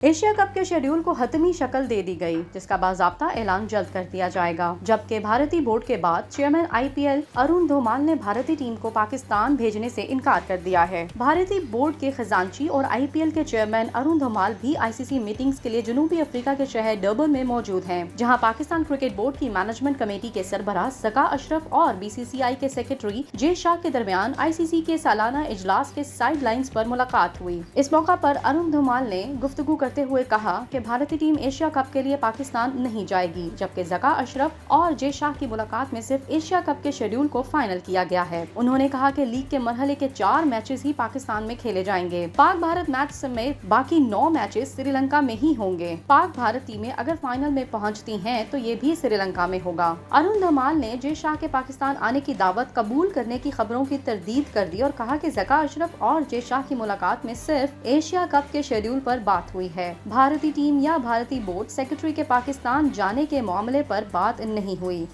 Asia cup के schedule को हतमी शक्ल दे दी गई, जिसका बाज़ाब्ता ऐलान जल्द कर दिया जाएगा। जबकि भारतीय बोर्ड के बाद चेयरमैन आईपीएल अरुण धूमाल ने भारतीय टीम को पाकिस्तान भेजने से इनकार कर दिया है। भारतीय बोर्ड के खजांची और आईपीएल के चेयरमैन अरुण धूमाल भी आईसीसी मीटिंग्स के लिए जनूबी अफ्रीका के शहर डर्बन में मौजूद हैं, जहां पाकिस्तान क्रिकेट बोर्ड की मैनेजमेंट कमेटी के सरबराह ज़का अशरफ और बीसीसीआई के सेक्रेटरी जे शाह के दरमियान आईसीसी के सालाना इजलास के साइड लाइन्स पर मुलाकात हुई। इस मौका पर अरुण धूमाल ने गुफ्तगू करते हुए कहा कि भारतीय टीम एशिया कप के लिए पाकिस्तान नहीं जाएगी, जबकि ज़का अशरफ और जे शाह की मुलाकात में सिर्फ एशिया कप के शेड्यूल को फाइनल किया गया है। उन्होंने कहा कि लीग के मरहले के 4 मैचेस ही पाकिस्तान में खेले जाएंगे। पाक भारत मैच समेत बाकी 9 मैचेस श्रीलंका में ही होंगे। पाक भारत टीमें अगर फाइनल में पहुंचती हैं तो ये भी श्रीलंका में होगा। अरुण धूमाल ने जे शाह के पाकिस्तान आने की दावत कबूल करने की खबरों की तरदीद कर दी और कहा कि ज़का अशरफ और जे शाह की मुलाकात में सिर्फ एशिया कप के शेड्यूल पर बात हुई है। भारतीय टीम या भारतीय बोर्ड सेक्रेटरी के पाकिस्तान जाने के मामले पर बात नहीं हुई।